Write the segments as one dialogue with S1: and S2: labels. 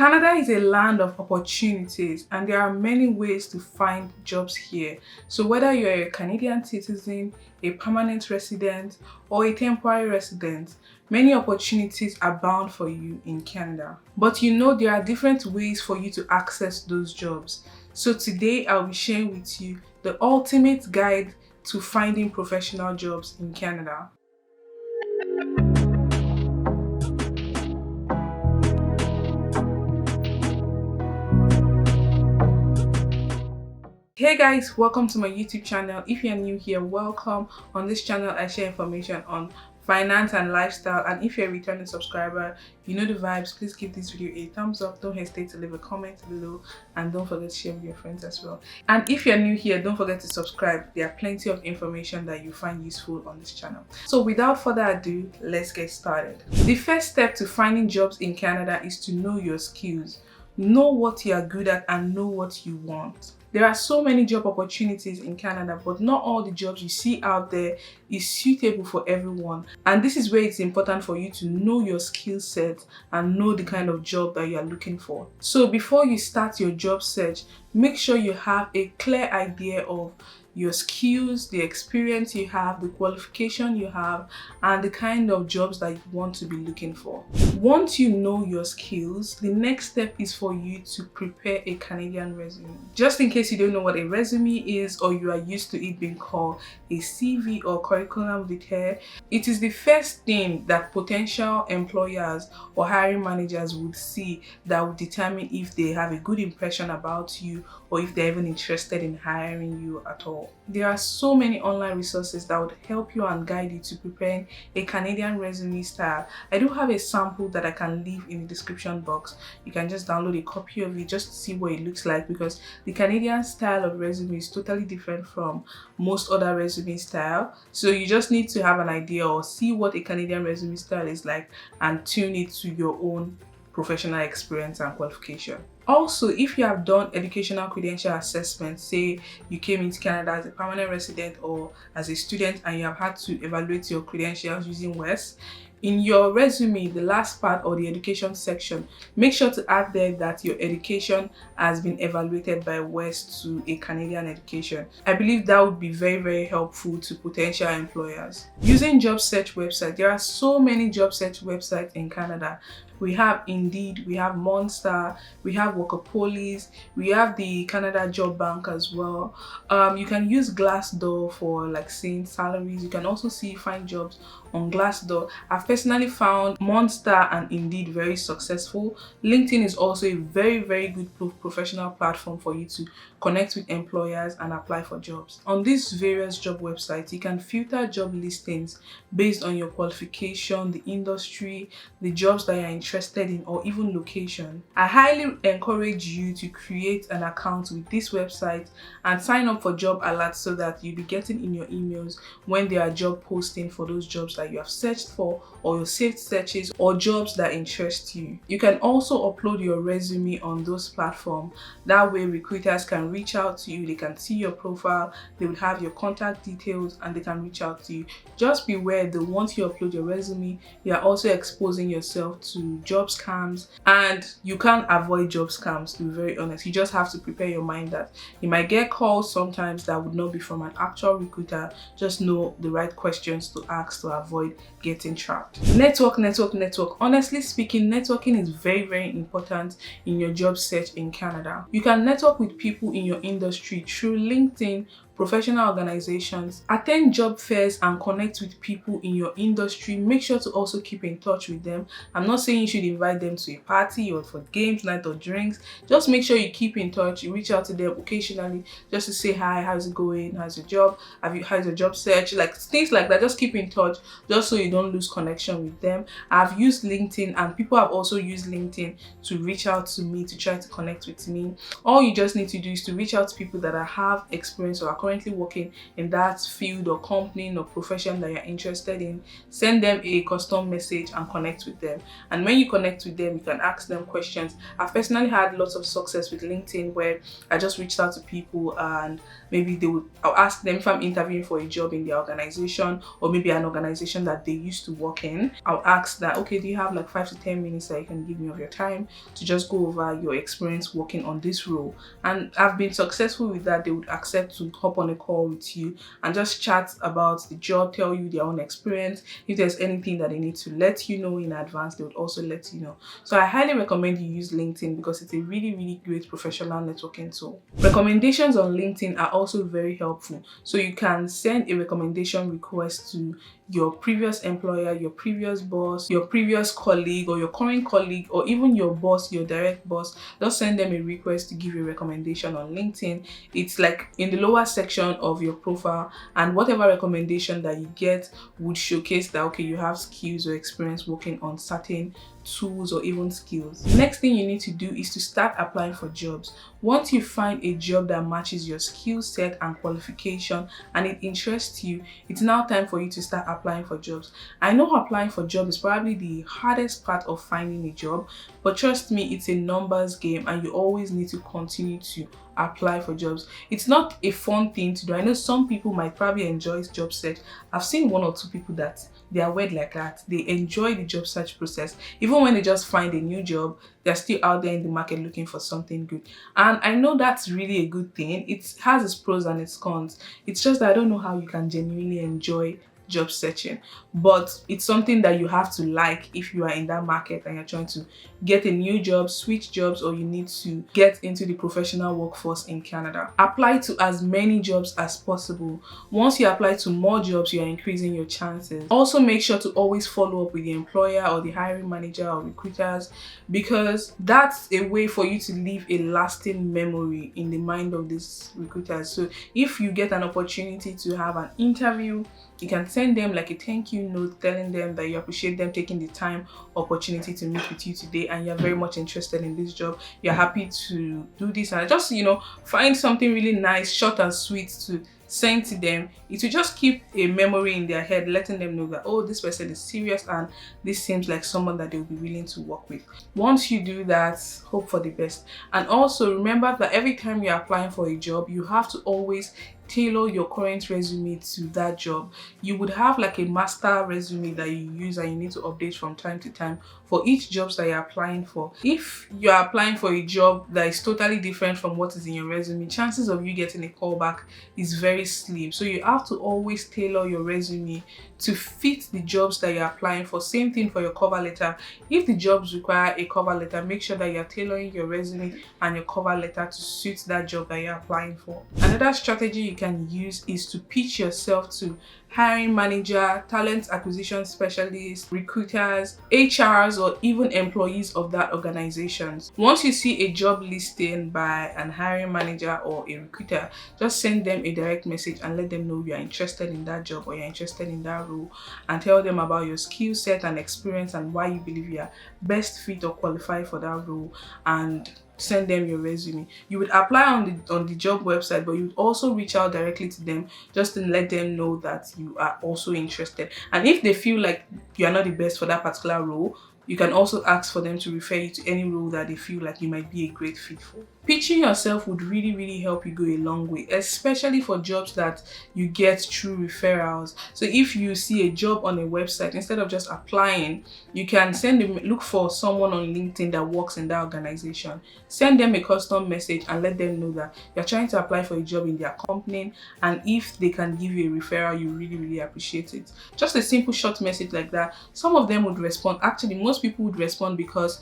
S1: Canada is a land of opportunities and there are many ways to find jobs here. So whether you're a Canadian citizen, a permanent resident, or a temporary resident, many opportunities are bound for you in Canada. But there are different ways for you to access those jobs. So today I'll be sharing with you the ultimate guide to finding professional jobs in Canada. Hey guys, welcome to my YouTube channel. If you're new here, welcome. On this channel I share information on finance and lifestyle, and if you're a returning subscriber, you know the vibes. Please give this video a thumbs up, don't hesitate to leave a comment below, and don't forget to share with your friends as well. And if you're new here, don't forget to subscribe. There are plenty of information that you find useful on this channel. So without further ado, let's get started. The first step to finding jobs in Canada is to know your skills. Know what you are good at and know what you want. There are so many job opportunities in Canada, but not all the jobs you see out there is suitable for everyone. And this is where it's important for you to know your skill set and know the kind of job that you are looking for. So before you start your job search, make sure you have a clear idea of your skills, the experience you have, the qualification you have, and the kind of jobs that you want to be looking for. Once you know your skills, the next step is for you to prepare a Canadian resume. Just in case you don't know what a resume is, or you are used to it being called a CV or curriculum vitae, it is the first thing that potential employers or hiring managers would see that would determine if they have a good impression about you or if they're even interested in hiring you at all. There are so many online resources that would help you and guide you to preparing a Canadian resume style. I do have a sample that I can leave in the description box. You can just download a copy of it just to see what it looks like, because the Canadian style of resume is totally different from most other resume style. So you just need to have an idea or see what a Canadian resume style is like and tune it to your own professional experience and qualification. Also, if you have done educational credential assessment, say you came into Canada as a permanent resident or as a student and you have had to evaluate your credentials using WES, in your resume, the last part or the education section, make sure to add there that your education has been evaluated by WES to a Canadian education. I believe that would be very, very helpful to potential employers. Using job search websites, there are so many job search websites in Canada. We have Indeed, we have Monster, we have Workopolis, we have the Canada Job Bank as well. You can use Glassdoor for seeing salaries. You can also find jobs on Glassdoor. I've personally found Monster and Indeed very successful. LinkedIn is also a very, very good professional platform for you to connect with employers and apply for jobs. On these various job websites, you can filter job listings based on your qualification, the industry, the jobs that you're interested in, or even location. I highly encourage you to create an account with this website and sign up for job alerts so that you'll be getting in your emails when there are job postings for those jobs that you have searched for, or your saved searches, or jobs that interest you. You can also upload your resume on those platforms. That way recruiters can reach out to you, they can see your profile, they will have your contact details, and they can reach out to you. Just beware that once you upload your resume, you are also exposing yourself to job scams, and you can't avoid job scams, to be very honest. You just have to prepare your mind that you might get calls sometimes that would not be from an actual recruiter. Just know the right questions to ask to avoid getting trapped. Network. Honestly speaking, networking is very, very important in your job search in Canada. You can network with people in your industry through LinkedIn, professional organizations, attend job fairs, and connect with people in your industry. Make sure to also keep in touch with them. I'm not saying you should invite them to a party or for games night or drinks. Just make sure you keep in touch. You reach out to them occasionally just to say hi, how's it going, how's your job, how's your job search, things like that. Just keep in touch just so you don't lose connection with them. I've used LinkedIn, and people have also used LinkedIn to reach out to me to try to connect with me. All you just need to do is to reach out to people that have experience or are currently working in that field or company or profession that you're interested in, send them a custom message and connect with them. And when you connect with them, you can ask them questions. I've personally had lots of success with LinkedIn where I just reached out to people and maybe I'll ask them if I'm interviewing for a job in their organization or maybe an organization that they used to work in. I'll ask that, okay, do you have like 5 to 10 minutes that you can give me of your time to just go over your experience working on this role? And I've been successful with that. They would accept to hop on a call with you and just chat about the job, tell you their own experience. If there's anything that they need to let you know in advance, they would also let you know. So I highly recommend you use LinkedIn because it's a really great professional networking tool. Recommendations on LinkedIn are also very helpful. So you can send a recommendation request to your previous employer, your previous boss, your previous colleague, or your current colleague, or even your boss, your direct boss. Just send them a request to give you a recommendation on LinkedIn. It's like in the lower section of your profile, and whatever recommendation that you get would showcase that, okay, you have skills or experience working on certain tools or even skills. The next thing you need to do is to start applying for jobs. Once you find a job that matches your skill set and qualification and it interests you, it's now time for you to start applying for jobs. I know applying for jobs is probably the hardest part of finding a job, but trust me, it's a numbers game and you always need to continue to apply for jobs. It's not a fun thing to do. I know some people might probably enjoy job search. I've seen 1 or 2 people that they are weird like that. They enjoy the job search process. Even when they just find a new job, they're still out there in the market looking for something good. And I know that's really a good thing. It has its pros and its cons. It's just that I don't know how you can genuinely enjoy job searching, but it's something that you have to like if you are in that market and you're trying to get a new job, switch jobs, or you need to get into the professional workforce in Canada. Apply to as many jobs as possible. Once you apply to more jobs, you are increasing your chances. Also make sure to always follow up with the employer or the hiring manager or recruiters, because that's a way for you to leave a lasting memory in the mind of these recruiters. So if you get an opportunity to have an interview, you can send them like a thank you note telling them that you appreciate them taking the time, opportunity to meet with you today, and you're very much interested in this job. You're happy to do this, and just, find something really nice, short and sweet to send to them. It will just keep a memory in their head, letting them know that, oh, this person is serious and this seems like someone that they'll be willing to work with. Once you do that, hope for the best. And also remember that every time you're applying for a job, you have to always tailor your current resume to that job. You would have like a master resume that you use and you need to update from time to time for each job that you're applying for. If you're applying for a job that is totally different from what is in your resume, chances of you getting a callback is very slim. So you have to always tailor your resume to fit the jobs that you're applying for. Same thing for your cover letter. If the jobs require a cover letter, make sure that you're tailoring your resume and your cover letter to suit that job that you're applying for. Another strategy you can use is to pitch yourself to hiring manager, talent acquisition specialists, recruiters, HRs, or even employees of that organization. Once you see a job listing by an hiring manager or a recruiter, just send them a direct message and let them know you are interested in that job or you're interested in that role, and tell them about your skill set and experience and why you believe you are best fit or qualified for that role, and send them your resume. You would apply on the job website, but you would also reach out directly to them just to let them know that you are also interested. And if they feel like you are not the best for that particular role, you can also ask for them to refer you to any role that they feel like you might be a great fit for. Pitching yourself would really help you go a long way, especially for jobs that you get through referrals. So if you see a job on a website, instead of just applying, you can look for someone on LinkedIn that works in that organization. Send them a custom message and let them know that you're trying to apply for a job in their company, and if they can give you a referral, you really appreciate it. Just a simple short message like that. Some of them would respond. Actually, most people would respond because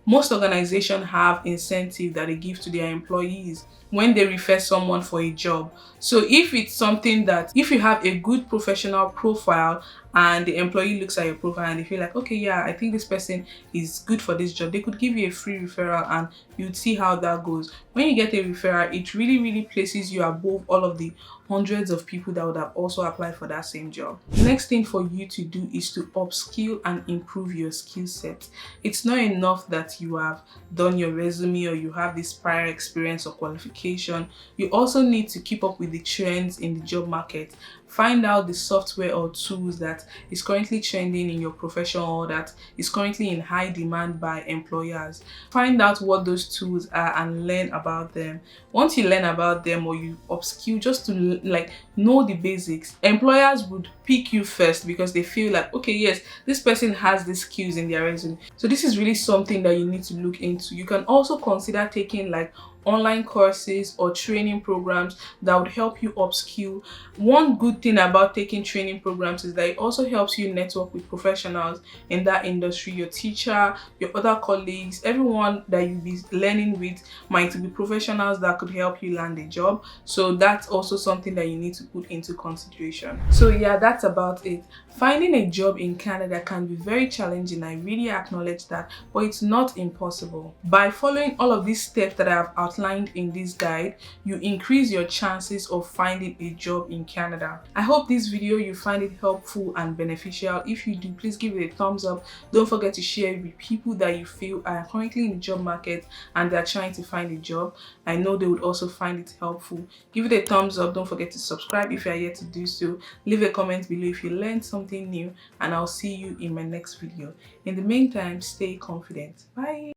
S1: most organizations have incentive that they give to their employees when they refer someone for a job. So if it's something that, if you have a good professional profile and the employee looks at your profile and they feel like, okay, yeah, I think this person is good for this job, they could give you a free referral and you'd see how that goes. When you get a referral, it really places you above all of the hundreds of people that would have also applied for that same job. The next thing for you to do is to upskill and improve your skill set. It's not enough that you have done your resume or you have this prior experience or qualification. You also need to keep up with the trends in the job market. Find out the software or tools that is currently trending in your profession or that is currently in high demand by employers. Find out what those tools are and learn about them. Once you learn about them or you upskill just to know the basics, employers would pick you first because they feel like, okay, yes, this person has the skills in their resume. So this is really something that you need to look into. You can also consider taking online courses or training programs that would help you upskill. One good thing about taking training programs is that it also helps you network with professionals in that industry. Your teacher, your other colleagues, everyone that you'll be learning with might be professionals that could help you land a job. So that's also something that you need to put into consideration. So yeah, that's about it. Finding a job in Canada can be very challenging. I really acknowledge that, but it's not impossible. By following all of these steps that I have outlined in this guide, you increase your chances of finding a job in Canada. I hope this video you find it helpful and beneficial. If you do, please give it a thumbs up. Don't forget to share it with people that you feel are currently in the job market and they're trying to find a job. I know they would also find it helpful. Give it a thumbs up. Don't forget to subscribe if you are yet to do so. Leave a comment below if you learned something new, and I'll see you in my next video. In the meantime, stay confident. Bye.